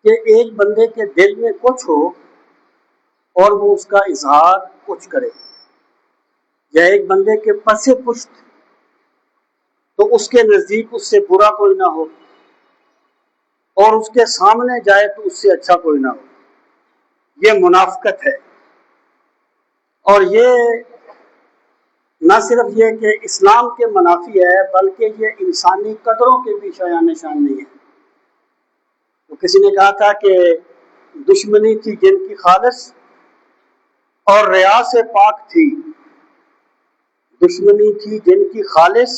کہ ایک بندے کے دل میں کچھ ہو اور وہ اس کا اظہار کچھ کرے، یا ایک بندے کے پس پشت تو اس کے نزدیک اس سے برا کوئی نہ ہو اور اس کے سامنے جائے تو اس سے اچھا کوئی نہ ہو، یہ منافقت ہے۔ اور یہ نہ صرف یہ کہ اسلام کے منافی ہے بلکہ یہ انسانی قدروں کے بھی شایان نشان نہیں ہے۔ تو کسی نے کہا تھا کہ دشمنی تھی جن کی خالص اور ریا سے پاک تھی، دشمنی تھی جن کی خالص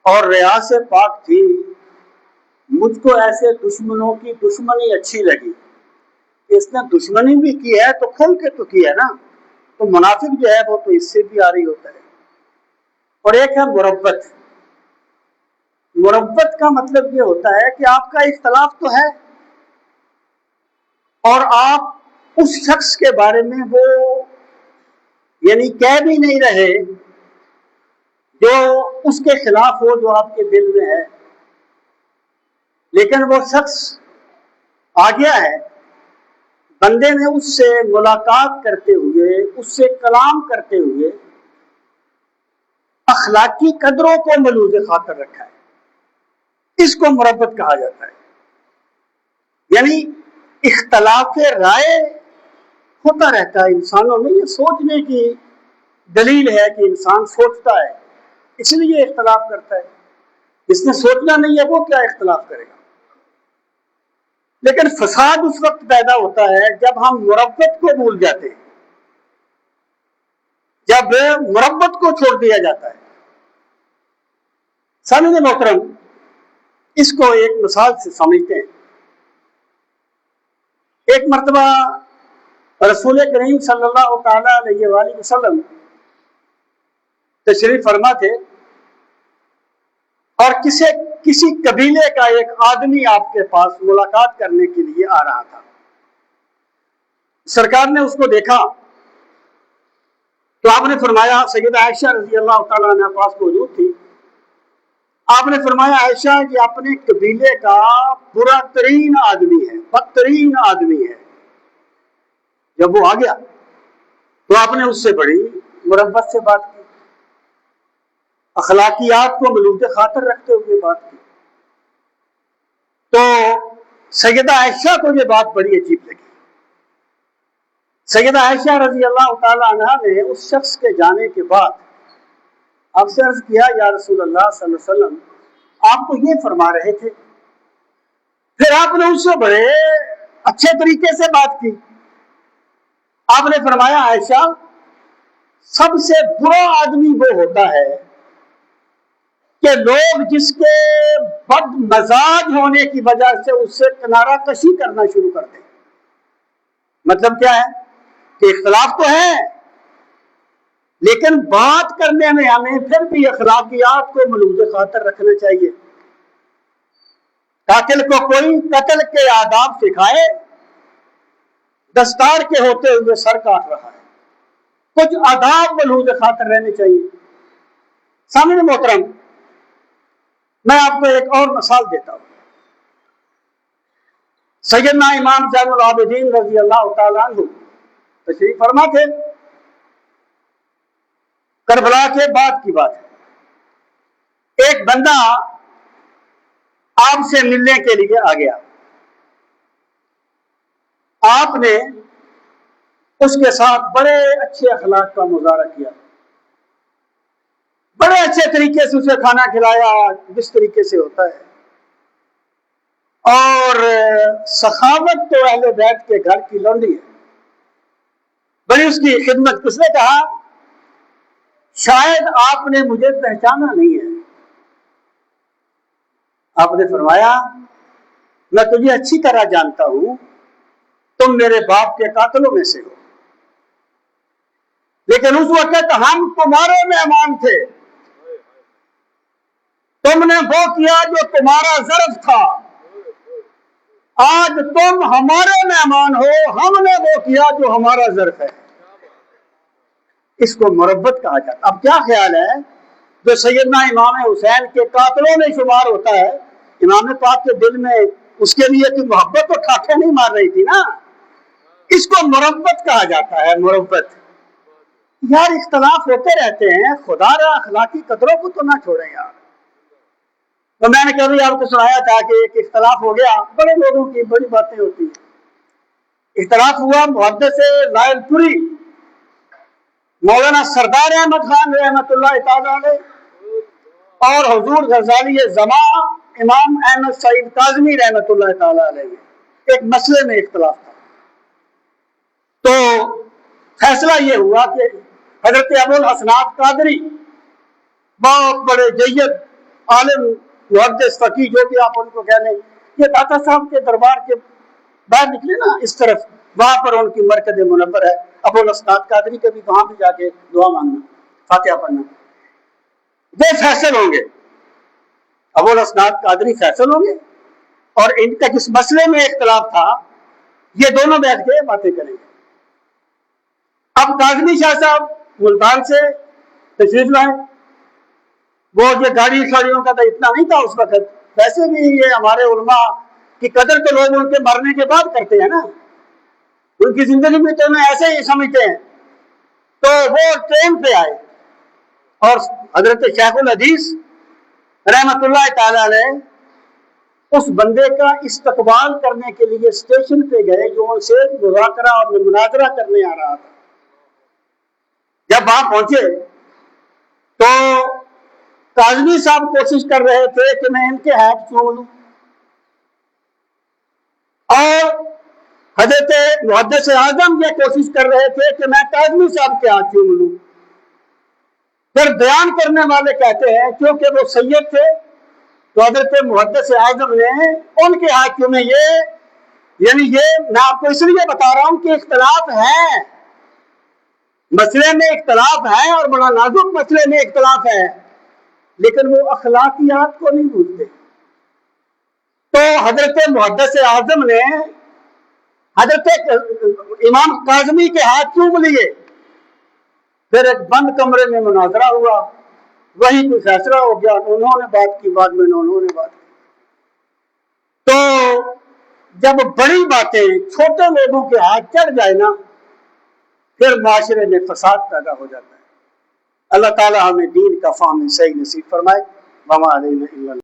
اور ریا سے پاک تھی، مجھ کو ایسے دشمنوں کی دشمنی اچھی لگی۔ اس نے دشمنی بھی کی ہے تو کھل کے تو کی ہے نا، تو منافق جو ہے وہ تو اس سے بھی آری ہوتا ہے۔ اور ایک ہے مربت۔ مربت کا مطلب یہ ہوتا ہے کہ آپ کا اختلاف تو ہے اور آپ اس شخص کے بارے میں وہ یعنی کہہ بھی نہیں رہے جو اس کے خلاف ہو جو آپ کے دل میں ہے، لیکن وہ شخص آ گیا ہے، بندے نے اس سے ملاقات کرتے ہوئے، اس سے کلام کرتے ہوئے اخلاقی قدروں کو ملوز خاطر رکھا ہے، اس کو مربت کہا جاتا ہے۔ یعنی اختلاف رائے ہوتا رہتا ہے انسانوں میں، یہ سوچنے کی دلیل ہے کہ انسان سوچتا ہے، اس لیے اختلاف کرتا ہے۔ جس نے سوچنا نہیں ہے وہ کیا اختلاف کرے گا؟ لیکن فساد اس وقت پیدا ہوتا ہے جب ہم مربت کو بھول جاتے ہیں، جب مربت کو چھوڑ دیا جاتا ہے۔ سامعین محترم، اس کو ایک مثال سے سمجھتے ہیں۔ ایک مرتبہ رسول کریم صلی اللہ تعالی علیہ وآلہ وسلم تشریف فرما تھے اور کسی قبیلے کا ایک آدمی آپ کے پاس ملاقات کرنے کے لیے آ رہا تھا۔ سرکار نے اس کو دیکھا تو آپ نے فرمایا، سیدہ عائشہ رضی اللہ تعالیٰ عنہ پاس موجود تھی، آپ نے فرمایا عائشہ یہ اپنے قبیلے کا برا ترین آدمی ہے، بدترین آدمی ہے۔ جب وہ آ گیا تو آپ نے اس سے بڑی مربت سے بات کی، اخلاقیات کو ملوز خاطر رکھتے ہوئے بات کی۔ تو سیدہ عائشہ کو یہ بات بڑی عجیب لگی۔ سیدہ عائشہ رضی اللہ تعالی عنہا نے اس شخص کے جانے کے بعد آپ سے عرض کیا، یا رسول اللہ صلی اللہ علیہ وسلم آپ تو یہ فرما رہے تھے، پھر آپ نے اس سے بڑے اچھے طریقے سے بات کی۔ آپ نے فرمایا عائشہ سب سے برا آدمی وہ ہوتا ہے کہ لوگ جس کے بد مزاج ہونے کی وجہ سے اس سے کنارہ کشی کرنا شروع کر دیں۔ مطلب کیا ہے کہ اختلاف تو ہے لیکن بات کرنے میں ہمیں پھر بھی اخلاقیات کو ملوز خاطر رکھنا چاہیے۔ قاتل کو کوئی قتل کے آداب سکھائے، دستار کے ہوتے ہوئے سر کاٹ رہا ہے، کچھ آداب ملوز خاطر رہنے چاہیے۔ سامعین محترم، میں آپ کو ایک اور مثال دیتا ہوں۔ سیدنا امام زین العابدین رضی اللہ تعالیٰ عنہ تشریف فرما تھے، کربلا کے بعد کی بات ہے۔ ایک بندہ آپ سے ملنے کے لیے آ گیا، آپ نے اس کے ساتھ بڑے اچھے اخلاق کا مظاہرہ کیا، بڑے اچھے طریقے سے اسے کھانا کھلایا جس طریقے سے ہوتا ہے، اور سخاوت تو اہل بیت کے گھر کی لونڈی ہے، بڑی اس کی خدمت۔ کس نے کہا شاید آپ نے مجھے پہچانا نہیں ہے۔ آپ نے فرمایا میں تجھے اچھی طرح جانتا ہوں، تم میرے باپ کے قاتلوں میں سے ہو، لیکن اس وقت ہم تمہارے مہمان تھے، تم نے وہ کیا جو تمہارا ظرف تھا، آج تم ہمارے مہمان ہو، ہم نے وہ کیا جو ہمارا ظرف ہے۔ اس کو مربت کہا جاتا۔ اب کیا خیال ہے جو سیدنا امام حسین کے قاتلوں میں شمار ہوتا ہے، امام پاک کے دل میں اس کے لیے تو محبت اور ٹھاٹھے نہیں مار رہی تھی نا. اس کو مربت کہا جاتا ہے, مربت. یار اختلاف ہوتے رہتے ہیں, خدا را اخلاقی قدروں کو تو نہ چھوڑیں یار. تو میں نے کبھی آپ کو سنایا تھا کہ ایک اختلاف ہو گیا, بڑے لوگوں کی بڑی باتیں ہوتی ہیں. اختلاف ہوا محدث لائل پوری مولانا سردار احمد خان رحمۃ اللہ تعالی علیہ اور حضور غزالی زماں امام احمد سعید کاظمی رحمۃ اللہ تعالی علیہ ایک مسئلے میں اختلاف تھا. تو فیصلہ یہ ہوا کہ حضرت ابو الحسنات قادری بہت بڑے جید عالم محدث فقیہ جو بھی آپ ان کو کہہ لیں, یہ داتا صاحب کے دربار کے باہر نکلے نا اس طرف, وہاں پر ان کی مرکز منور ہے. ابو الحسنات قادری کے بھی وہاں بھی جا کے دعا مانگنا, فاتحہ پڑھنا. وہ فیصل ہوں گے, ابو الحسنات قادری فیصل ہوں گے, اور ان کا جس مسئلے میں اختلاف تھا یہ دونوں بیٹھ کے باتیں کریں گے. اب کاظمی شاہ صاحب ملتان سے تشریف لائے. وہ جو گاڑی شاڑیوں کا تو اتنا نہیں تھا اس وقت, ویسے بھی یہ ہمارے علماء کی قدر تو لوگ ان کے مرنے کے بعد کرتے ہیں نا, ان کی زندگی میں تو انہیں ایسے ہی سمجھتے ہیں. تو وہ ٹرین پہ آئے اور حضرت شیخ الحدیث رحمت اللہ تعالی علیہ اس بندے کا استقبال کرنے کے لیے اسٹیشن پہ گئے جو ان سے مذاکرہ اور مناظرہ کرنے آ رہا تھا. جب وہاں پہنچے تو کاظمی صاحب کوشش کر رہے تھے کہ میں ان کے ہاتھ چوم لوں, اور حضرت محدث اعظم یہ کوشش کر رہے تھے کہ میں کاظمی صاحب کے ہاتھ چوم لوں. پھر بیان کرنے والے کہتے ہیں کیونکہ وہ سید تھے تو حضرت محدث اعظم نے ان کے ہاتھ چومے. یعنی یہ میں آپ کو اس لیے بتا رہا ہوں کہ اختلاف ہے, مسئلے میں اختلاف ہے, اور بڑا نازک مسئلے میں اختلاف ہے, لیکن وہ اخلاقیات کو نہیں بھولتے. تو حضرت محدث اعظم نے حضرت امام کاظمی کے ہاتھ چوم لیے. پھر ایک بند کمرے میں مناظرہ ہوا, وہی کوئی فیصلہ ہو گیا. انہوں نے بات کی, بعد میں انہوں نے بات کی. تو جب بڑی باتیں چھوٹے لوگوں کے ہاتھ چڑھ جائے نا, پھر معاشرے میں فساد پیدا ہو جاتا ہے. اللہ تعالیٰ ہمیں دین کا فہم صحیح نصیب فرمائے. وما علینا الا